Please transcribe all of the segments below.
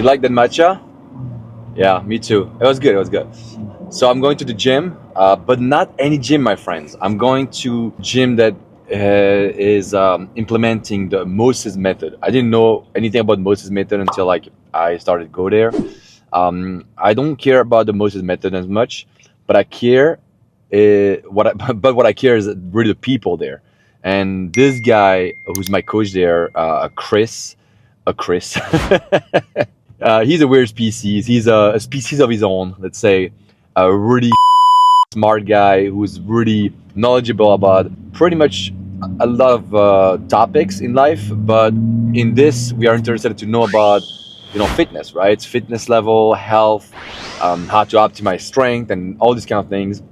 You like that matcha? Yeah, me too. It was good. It was good. So I'm going to the gym, but not any gym, my friends. I'm going to gym that is implementing the Moses method. I didn't know anything about Moses method until like I started to go there. I don't care about the Moses method as much, but I care what I care is really the people there. And this guy who's my coach there, Chris, he's a weird species. He's a species of his own. Let's say a really smart guy who's really knowledgeable about pretty much a lot of topics in life. But in this, we are interested to know about fitness, right? Fitness level, health, how to optimize strength, and all these kind of things.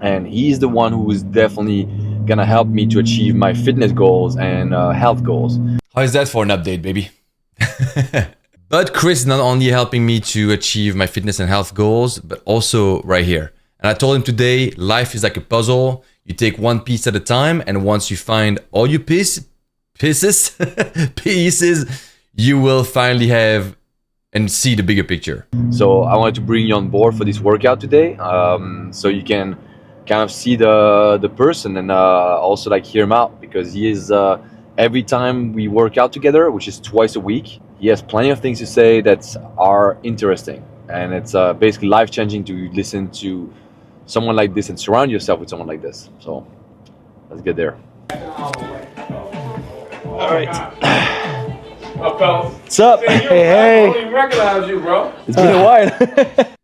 And he's the one who is definitely gonna help me to achieve my fitness goals and health goals. How is that for an update, baby? But Chris is not only helping me to achieve my fitness and health goals, but also right here. And I told him today, life is like a puzzle. You take one piece at a time, and once you find all your pieces, you will finally have and see the bigger picture. So I wanted to bring you on board for this workout today, so you can kind of see the person and also like hear him out, because he is every time we work out together, which is twice a week, he has plenty of things to say that are interesting, and it's basically life-changing to listen to someone like this and surround yourself with someone like this. So let's get there. All right. What's up? Hey. I don't even recognize you, bro. It's been a while.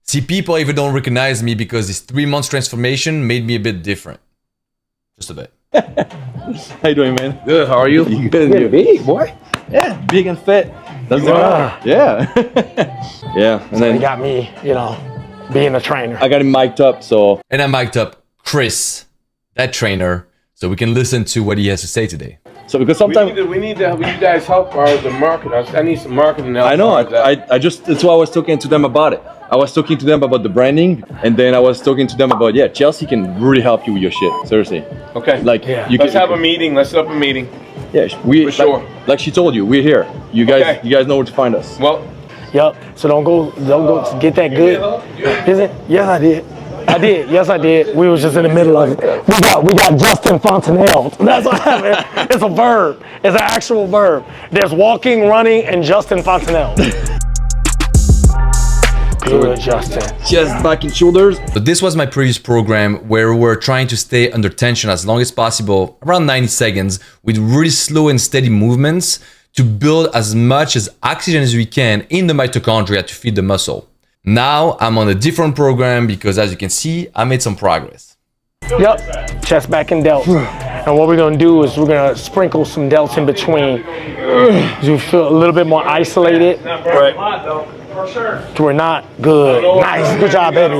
See, people even don't recognize me because this 3 months transformation made me a bit different. Just a bit. How you doing, man? Good. How are you? You good? You're big, boy. Yeah, big and fit. That's yeah. Yeah. And He then got me, being a trainer. I got him mic'd up, so. And I mic'd up Chris, that trainer, so we can listen to what he has to say today. So because sometimes we need to you guys help the market. I need some marketing help. I know. I just that's why I was talking to them about it. I was talking to them about the branding, and then I was talking to them about Chelsea can really help you with your shit. Seriously. Okay. Like let's have a meeting. Let's set up a meeting. Yeah, we for sure. Like she told you, we're here. You guys know where to find us. Well. Yep. So don't go get that good. Is it? Yes, I did. Yes, I did. We was just in the middle of it. We got Justin Fontanelle. That's what happened. It's a verb. It's an actual verb. There's walking, running, and Justin Fontanelle. Good, Justin. Chest, back, and shoulders. So this was my previous program where we were trying to stay under tension as long as possible, around 90 seconds, with really slow and steady movements to build as much as oxygen as we can in the mitochondria to feed the muscle. Now I'm on a different program because, as you can see, I made some progress. Yep, chest, back, and delts. And what we're gonna do is we're gonna sprinkle some delts in between. So you feel a little bit more isolated. Right. We're not good. Nice, good job, baby.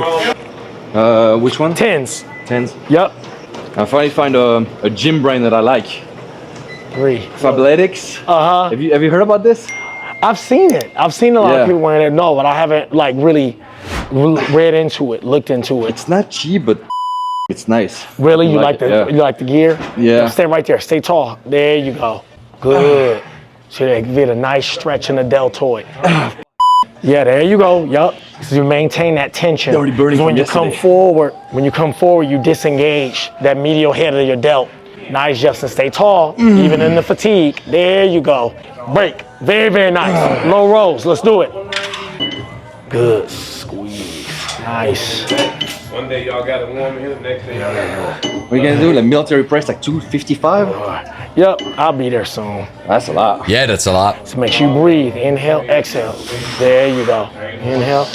Which one? Tens. I Yep. finally find a gym brand that I like. 3. Fabletics. Have you heard about this? I've seen it. I've seen a lot of people wearing it. No, but I haven't really read into it, looked into it. It's not cheap, but it's nice. Really, you like the gear? Yeah. Stay right there. Stay tall. There you go. Good. So they give it a nice stretch in the deltoid. Yeah, there you go. Yup. So you maintain that tension. Already burning when from you yesterday. come forward, you disengage that medial head of your delt. Nice, Justin. Stay tall, even in the fatigue. There you go. Break. Very, very nice. Low rows. Let's do it. Good. Squeeze. Nice. One day y'all got it warm here. The next day y'all got it. What are you gonna do? Like military press, like 255? Yep. I'll be there soon. That's a lot. Yeah, that's a lot. So make sure you breathe. Inhale, exhale. There you go. Inhale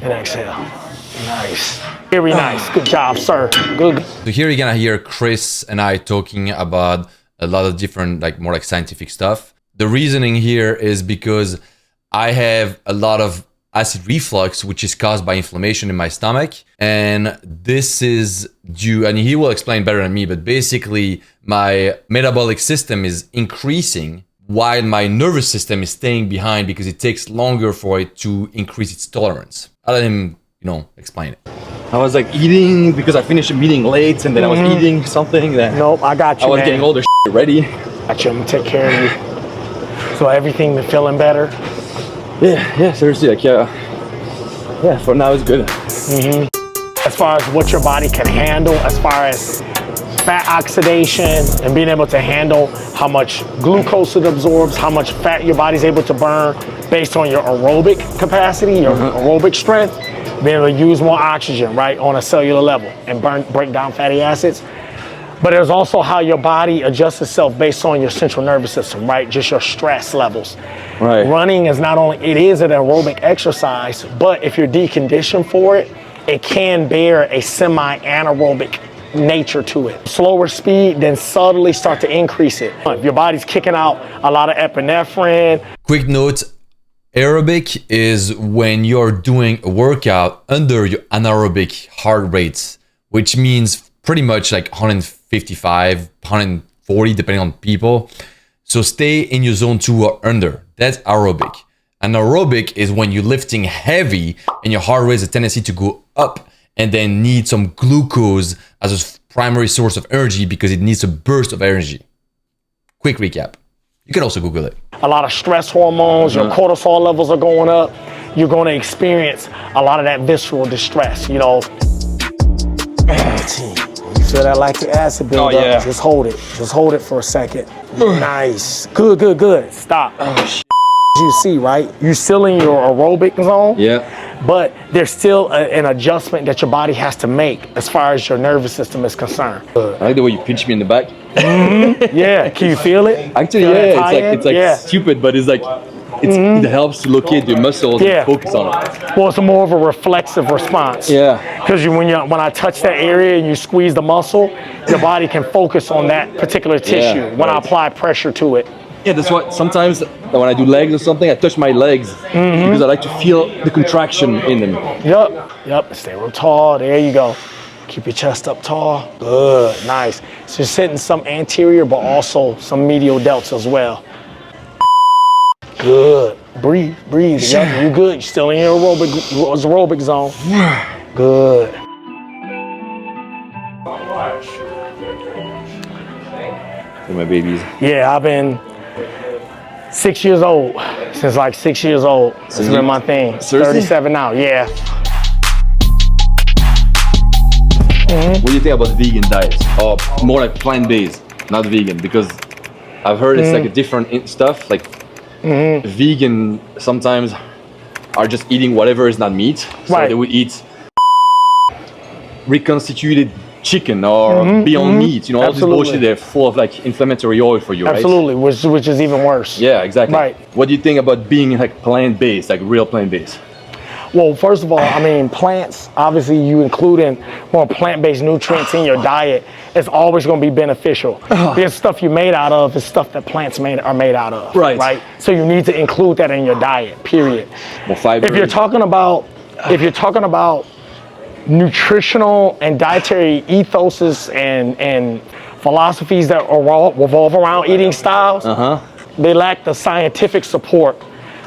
and exhale. Nice. Very nice. Good job, sir. Good. So here you're gonna hear Chris and I talking about a lot of different, more scientific stuff. The reasoning here is because I have a lot of acid reflux, which is caused by inflammation in my stomach. And this is due, and he will explain better than me, but basically my metabolic system is increasing while my nervous system is staying behind because it takes longer for it to increase its tolerance. I'll let him, explain it. I was eating because I finished a meeting late, and then I was eating something that Nope, I got you, I was man. getting all the ready. Got you. I'm gonna take care of you. So everything been feeling better? Yeah, seriously, like yeah, for now it's good. As far as what your body can handle, as far as fat oxidation and being able to handle how much glucose it absorbs, how much fat your body's able to burn based on your aerobic capacity, your aerobic strength, being able to use more oxygen, right, on a cellular level and break down fatty acids. But there's also how your body adjusts itself based on your central nervous system, right? Just your stress levels. Right. Running is not only, it is an aerobic exercise, but if you're deconditioned for it, it can bear a semi-anaerobic nature to it. Slower speed, then subtly start to increase it. If your body's kicking out a lot of epinephrine. Quick note, aerobic is when you're doing a workout under your anaerobic heart rates, which means pretty much like 155, 140, depending on people. So stay in your zone 2 or under. That's aerobic. Anaerobic is when you're lifting heavy and your heart rate has a tendency to go up and then need some glucose as a primary source of energy because it needs a burst of energy. Quick recap. You can also Google it. A lot of stress hormones, your cortisol levels are going up. You're going to experience a lot of that visceral distress, you know. You feel that lactic acid build up? Yeah. Just hold it. Just hold it for a second. Nice. Good. Stop. You see, right? You're still in your aerobic zone. Yeah. But there's still an adjustment that your body has to make as far as your nervous system is concerned. I like the way you pinch me in the back. Yeah, can you feel it? Actually, Feel yeah, that it's like tie-in? stupid, but it's like it helps to locate your muscles and focus on it. Well, it's more of a reflexive response. Yeah. Because when I touch that area and you squeeze the muscle, your body can focus on that particular tissue when I apply pressure to it. Yeah, that's what sometimes when I do legs or something, I touch my legs because I like to feel the contraction in them. Yep. Stay real tall. There you go. Keep your chest up tall. Good. Nice. So you're sitting some anterior, but also some medial delts as well. Good. Breathe. Yep, you good. You're still in your aerobic zone. Good. For my babies. Yeah, I've been 6 years old. Since like 6 years old. It's been my thing. Seriously? 37 now, yeah. What do you think about vegan diets? Or more like plant-based, not vegan? Because I've heard it's like a different stuff. Like vegan sometimes are just eating whatever is not meat. So they would eat reconstituted chicken or Beyond Meat. You know, all this bullshit. They're full of like inflammatory oil for you, right? Absolutely, which is even worse. Yeah, exactly. Right. What do you think about being like plant-based, like real plant-based? Well, first of all, I mean, plants, obviously you including more plant-based nutrients in your diet is always going to be beneficial. Because stuff you're made out of is stuff that plants are made out of. Right. So you need to include that in your diet, period. More fiber. If you're talking about nutritional and dietary ethoses and philosophies that revolve around eating styles, they lack the scientific support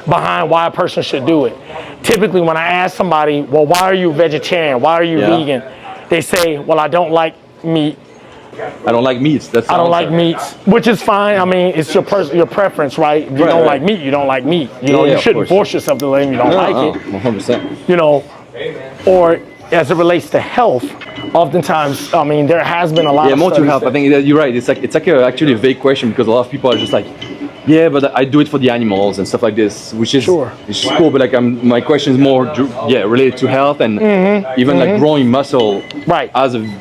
behind why a person should do it. Typically, when I ask somebody, well, why are you vegetarian? Why are you vegan? They say, well, I don't like meat. I don't like meats. I don't like meats, which is fine. I mean, it's your preference, right? If you don't like meat, you don't like meat. You know, you shouldn't force yourself to let you don't like it. 100%. You know, or as it relates to health, oftentimes, I mean, there has been a lot of more to health. I think that you're right. It's like actually a vague question because a lot of people are just like, yeah, but I do it for the animals and stuff like this, which is it's cool. But like, my question is more related to health and even like growing muscle as a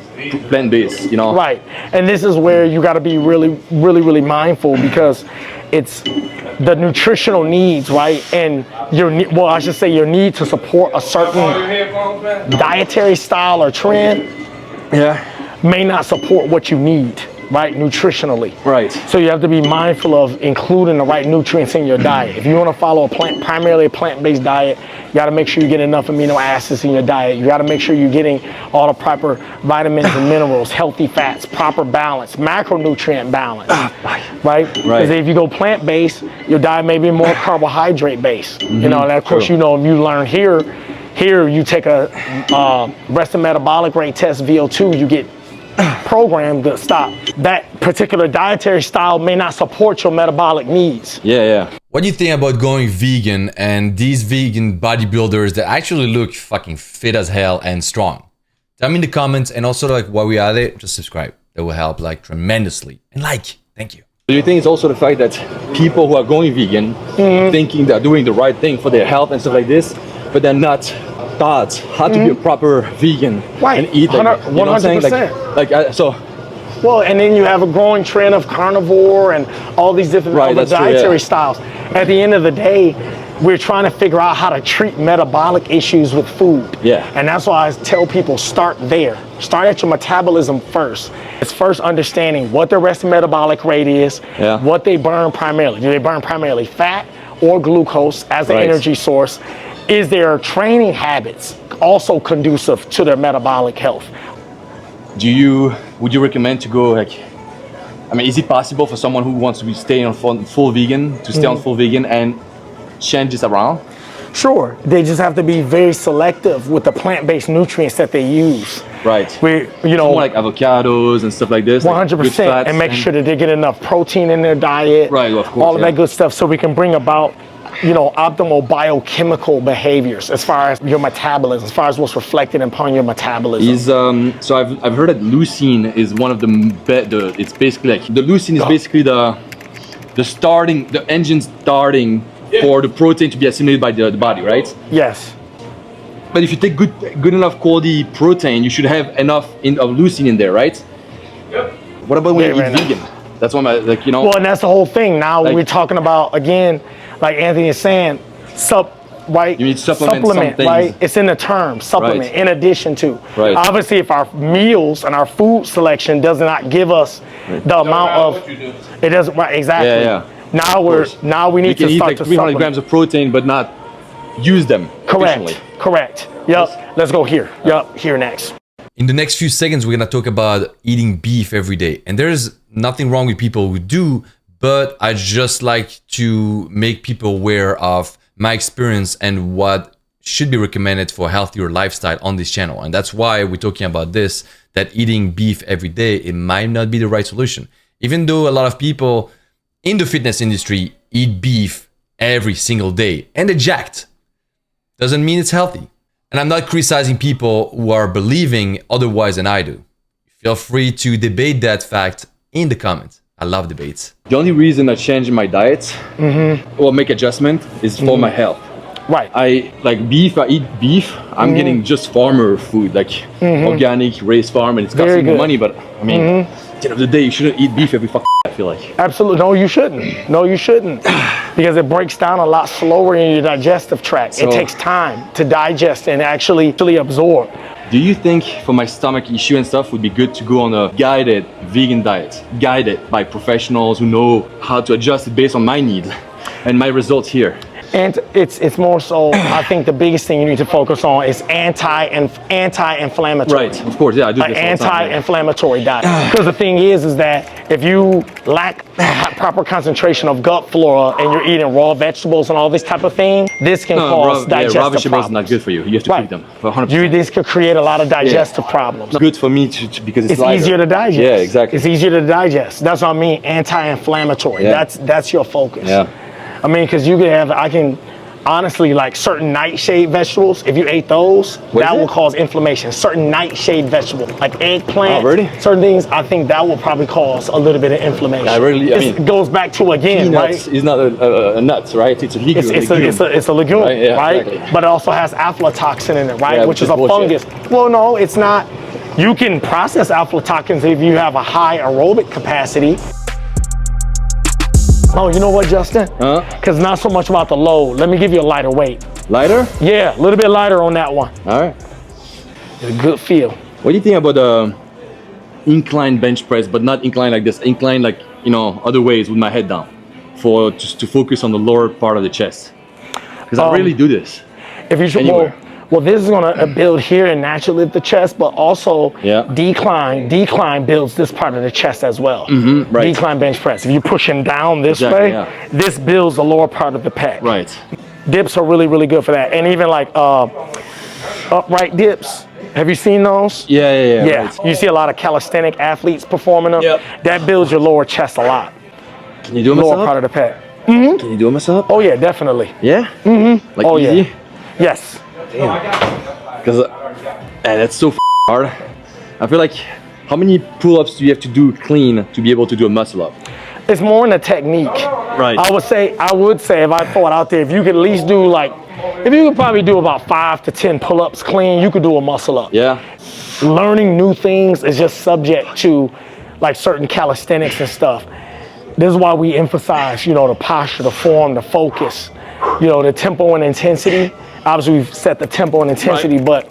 plant-based, you know. Right, and this is where you got to be really mindful because it's the nutritional needs, right? And your need to support a certain dietary style or trend may not support what you need, right, nutritionally. Right. So you have to be mindful of including the right nutrients in your diet. If you want to follow primarily a plant-based diet, you got to make sure you get enough amino acids in your diet. You got to make sure you're getting all the proper vitamins and minerals, healthy fats, proper balance, macronutrient balance, right? Because if you go plant-based, your diet may be more carbohydrate-based. You know, and of course, you know, if you learn here you take a resting metabolic rate test, VO2, you get programmed to stop. That particular dietary style may not support your metabolic needs. Yeah. What do you think about going vegan and these vegan bodybuilders that actually look fucking fit as hell and strong? Tell me in the comments, and also like while we are there, just subscribe. That will help like tremendously. And like, thank you. Do you think it's also the fact that people who are going vegan, thinking they're doing the right thing for their health and stuff like this, but they're not taught how to be a proper vegan Right. and eat like, you know what I'm saying? 100%. So Well, and then you have a growing trend of carnivore and all these different other dietary styles. At the end of the day, we're trying to figure out how to treat metabolic issues with food. Yeah. And that's why I tell people start there. Start at your metabolism first. It's first understanding what their resting metabolic rate is, what they burn primarily. Do they burn primarily fat or glucose as an energy source? Is their training habits also conducive to their metabolic health? Would you recommend to go like, I mean, is it possible for someone who wants to be staying on full vegan to stay on full vegan and change this around? Sure, they just have to be very selective with the plant-based nutrients that they use. Right. More like avocados and stuff like this. 100%, and make sure that they get enough protein in their diet. Right, of course. All of that good stuff, so we can bring about, optimal biochemical behaviors as far as your metabolism, as far as what's reflected upon your metabolism. So I've heard that leucine is one of it's basically like the leucine is basically the engine starting for the protein to be assimilated by the body, right? Yes. But if you take good enough quality protein, you should have enough of leucine in there, right? Yep. What about when you eat vegan? That's what Well, and that's the whole thing. Now we're talking about, again, like Anthony is saying, right? You need supplement some things. Right? It's in the term, supplement, in addition to. Right. Obviously, if our meals and our food selection does not give us the amount of, it doesn't, right, exactly. Yeah. Now we need to eat start like to 300 supplement. grams of protein, but not use them efficiently. Correct. Yep. Let's go here. Yep. Here next. In the next few seconds, we're gonna talk about eating beef every day. And there's nothing wrong with people who do, but I just like to make people aware of my experience and what should be recommended for a healthier lifestyle on this channel. And that's why we're talking about this, that eating beef every day, it might not be the right solution. Even though a lot of people in the fitness industry eat beef every single day and they're jacked, doesn't mean it's healthy. And I'm not criticizing people who are believing otherwise than I do. Feel free to debate that fact in the comments. I love debates. The only reason I change my diet or make adjustment is for my health. Right. I like beef, I eat beef. I'm getting just farmer food, like organic, raised farm, and it's costing me money, but I mean, at the end of the day, you shouldn't eat beef every fucking day, I feel like. Absolutely. No, you shouldn't. No, you shouldn't. Because it breaks down a lot slower in your digestive tract. It takes time to digest and actually absorb. Do you think for my stomach issue and stuff would be good to go on a guided vegan diet, guided by professionals who know how to adjust it based on my needs and my results here? And it's more so, I think the biggest thing you need to focus on is anti-inflammatory. Right, of course, yeah, I do this all the time. Anti-inflammatory diet. Because the thing is that if you lack proper concentration of gut flora and you're eating raw vegetables and all this type of thing, this can cause digestive raw vegetables problems. is not good for you. You have to cook them for 100%. This could create a lot of digestive problems. It's good for me because it's lighter. Easier to digest. Yeah, exactly. It's easier to digest. That's what I mean, anti-inflammatory. Yeah. That's your focus. Yeah. I mean, because I can honestly, like certain nightshade vegetables, if you ate those, that will cause inflammation. Certain nightshade vegetables, like eggplant, certain things, I think that will probably cause a little bit of inflammation. It goes back to, again, peanuts is not a nut, right? It's a legume. It's a legume, right? Yeah, right? Exactly. But it also has aflatoxin in it, right? Yeah, which is a bullshit. fungus. Well, no, it's not. You can process aflatoxins if you have a high aerobic capacity. Oh, you know what, Justin? Because not so much about the load. Let me give you a lighter weight. Lighter? Yeah, a little bit lighter on that one. All right. It's a good feel. What do you think about the incline bench press, but not incline like this, incline like, other ways with my head down, for just to focus on the lower part of the chest? Because I rarely do this. If you should, well, this is gonna build here and naturally lift the chest, but also decline builds this part of the chest as well. Right. Decline bench press. If you're pushing down this way, this builds the lower part of the pec. Right. Dips are really, really good for that. And even like upright dips, Have you seen those? Yeah. Yeah. Right. You see a lot of calisthenic athletes performing them. Yep. That builds your lower chest a lot. Can you do it Lower myself? part of the pec. Can you do it myself? Oh yeah, definitely. Yeah? Mm-hmm. Like Oh, easy? yeah. Yes. Because that's so hard. I feel like, how many pull-ups do you have to do clean to be able to do a muscle up? It's more in the technique. Right. I would say if I thought out there, if you could at least do if you could probably do about 5 to 10 pull-ups clean, you could do a muscle up. Yeah. Learning new things is just subject to like certain calisthenics and stuff. This is why we emphasize, the posture, the form, the focus, the tempo and intensity. Obviously, we've set the tempo and intensity, but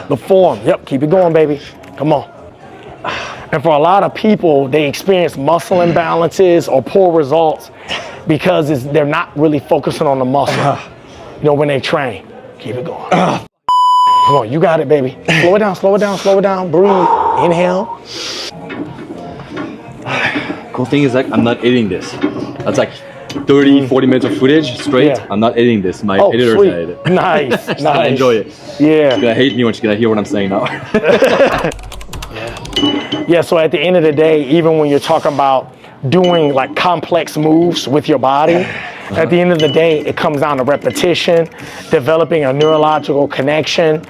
the form. Yep, keep it going, baby. Come on. And for a lot of people, they experience muscle imbalances or poor results because they're not really focusing on the muscle, when they train. Keep it going. Come on, you got it, baby. Slow it down, breathe. Inhale. Cool thing is, like, I'm not editing this. That's like 30, 40 minutes of footage straight. Yeah. I'm not editing this. My Oh, editor's sweet. gonna edit. Nice, She's nice. gonna enjoy it. Yeah. She's gonna hate me when she's gonna hear what I'm saying now. Yeah, so at the end of the day, even when you're talking about doing like complex moves with your body, at the end of the day, it comes down to repetition, developing a neurological connection.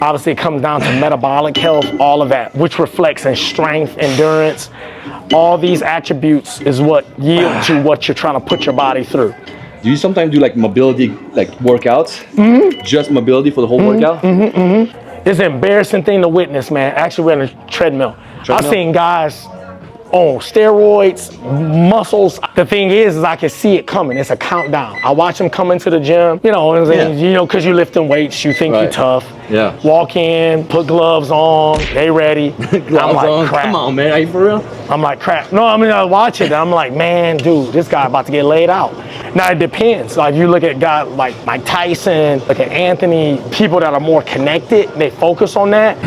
Obviously, it comes down to metabolic health, all of that, which reflects in strength, endurance. All these attributes is what yield to what you're trying to put your body through. Do you sometimes do like mobility, like workouts? Just mobility for the whole workout? It's an embarrassing thing to witness, man. Actually, we're on a treadmill. I've seen guys on steroids, muscles. The thing is I can see it coming. It's a countdown. I watch them come into the gym, because you're lifting weights, you think you're tough. Yeah. Walk in, put gloves on, they ready. Gloves I'm like, on. crap. Come on, man. Are you for real? I'm like, crap. No, I mean, I watch it and I'm like, man, dude, this guy about to get laid out. Now it depends. Like you look at guys like Mike Tyson, look at Anthony, people that are more connected, they focus on that.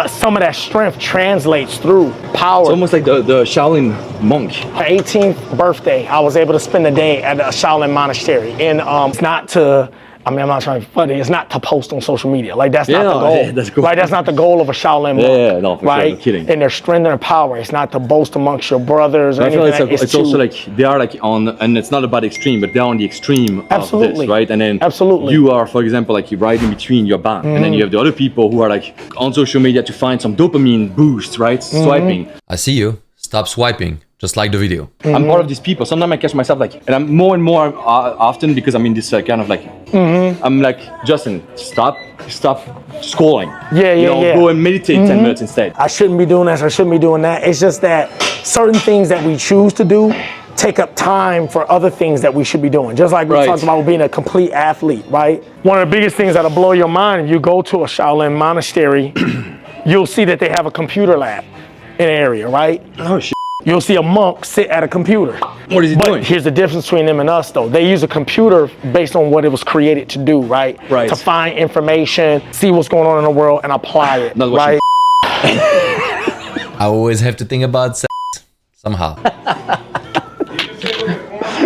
Some of that strength translates through power. It's almost like the Shaolin monk. My 18th birthday, I was able to spend the day at a Shaolin monastery. And it's not to, I'm not trying to be funny, it's not to post on social media. Like that's not the goal. Yeah, that's cool. Like that's not the goal of a Shaolin monk. Yeah, no, for sure, right? I'm kidding. And their strength and their power. It's not to boast amongst your brothers or I feel anything. it's also like they are like on, and it's not about extreme, but they're on the extreme of Absolutely. this, right? And then Absolutely. you are, for example, like you're right in between your band, and then you have the other people who are like on social media to find some dopamine boost, right? Swiping. I see you. Stop swiping. Just like the video. I'm part of these people. Sometimes I catch myself like, and I'm more and more often because I'm in this kind of like, I'm like, Justin, stop scrolling. Yeah. Go and meditate 10 minutes instead. I shouldn't be doing this, I shouldn't be doing that. It's just that certain things that we choose to do take up time for other things that we should be doing. Just like we talked about being a complete athlete, right? One of the biggest things that'll blow your mind, if you go to a Shaolin monastery, you'll see that they have a computer lab in an area, right? Oh shit. You'll see a monk sit at a computer. What is he doing? Here's the difference between them and us though. They use a computer based on what it was created to do, right? Right. To find information, see what's going on in the world and apply it, Not watching right? I always have to think about sex somehow.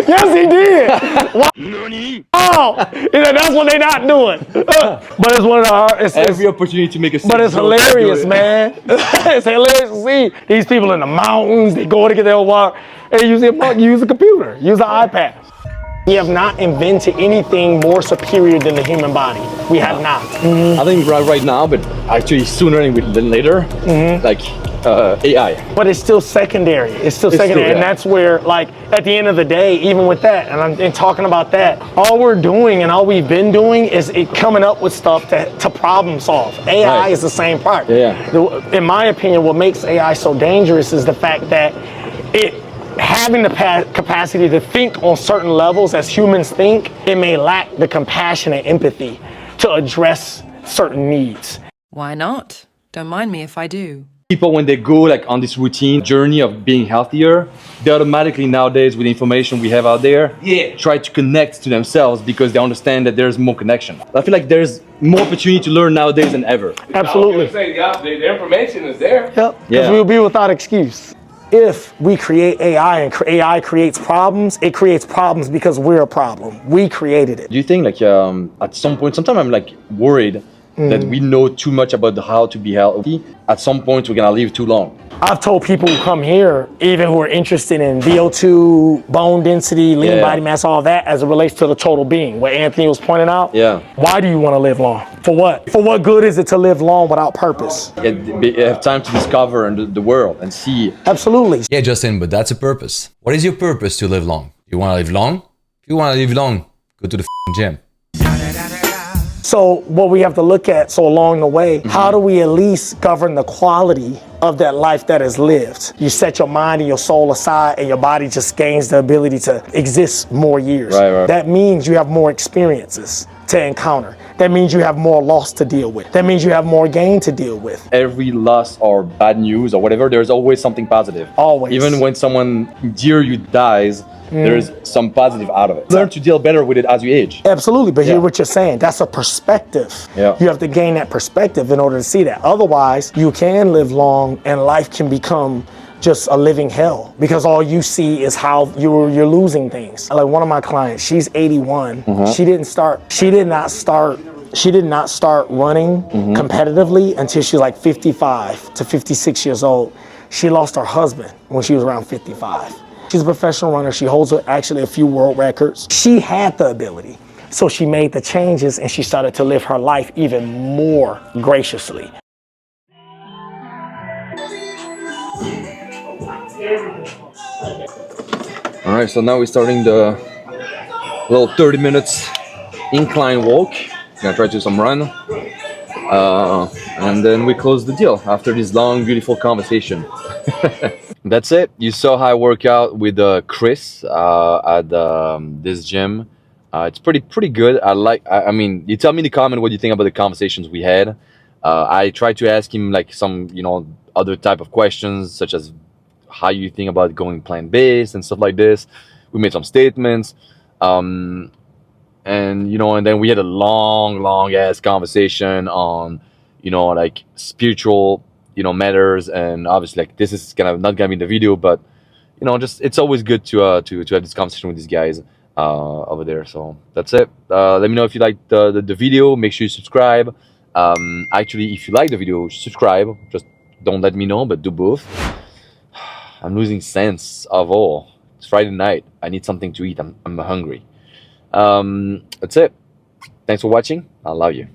Yes, he did. Oh, that's what they're not doing. But it's one of the Every opportunity to make a but it's hilarious, man. It's hilarious to see these people in the mountains. They go to get their water, and you use a computer, use an iPad. We have not invented anything more superior than the human body. We have not. I think right now, but actually sooner than later, like AI. But it's still secondary. It's still secondary, and that's where, like, at the end of the day, even with that, and I'm talking about that, all we're doing and all we've been doing is coming up with stuff to problem solve. AI is the same part. In my opinion, what makes AI so dangerous is the fact that having the capacity to think on certain levels as humans think, it may lack the compassion and empathy to address certain needs. Why not? Don't mind me if I do. People, when they go like on this routine journey of being healthier, they automatically nowadays, with the information we have out there, try to connect to themselves because they understand that there's more connection. I feel like there's more opportunity to learn nowadays than ever. Absolutely. The information is there. Yep. Because we'll be without excuse. If we create AI and AI creates problems, it creates problems because we're a problem. We created it. Do you think like at some point, sometimes I'm like worried that we know too much about how to be healthy. At some point, we're gonna live too long. I've told people who come here, even who are interested in VO2, bone density, lean body mass, all that, as it relates to the total being, what Anthony was pointing out. Yeah. Why do you want to live long? For what? For what good is it to live long without purpose? Have time to discover the world and see. Absolutely. Yeah, Justin, but that's a purpose. What is your purpose to live long? You want to live long? If you want to live long, go to the gym. So what we have to look at, so along the way, how do we at least govern the quality of that life that is lived? You set your mind and your soul aside and your body just gains the ability to exist more years. Right. That means you have more experiences to encounter. That means you have more loss to deal with. That means you have more gain to deal with. Every loss or bad news or whatever, there's always something positive. Always. Even when someone dear you dies, there's some positive out of it. Learn to deal better with it as you age. Absolutely, but hear what you're saying. That's a perspective. Yeah. You have to gain that perspective in order to see that. Otherwise, you can live long and life can become just a living hell because all you see is how you're losing things. Like one of my clients, she's 81. She did not start running competitively until she was like 55 to 56 years old. She lost her husband when she was around 55. She's a professional runner. She holds actually a few world records. She had the ability. So she made the changes and she started to live her life even more graciously. All right, so now we're starting the little 30 minutes incline walk. Gonna try to do some run. And then we close the deal after this long, beautiful conversation. That's it. You saw how I work out with Chris at this gym. It's pretty good. I mean, you tell me in the comment what you think about the conversations we had. I tried to ask him like some, other type of questions, such as how you think about going plant-based and stuff like this. We made some statements. And then we had a long ass conversation on, like spiritual, matters, and obviously like this is not gonna be in the video, but just it's always good to have this conversation with these guys over there. So that's it. Let me know if you like the video. Make sure you subscribe. Actually, if you like the video, subscribe. Just don't let me know, but do both. I'm losing sense of all. It's Friday night. I need something to eat. I'm hungry. That's it. Thanks for watching. I love you.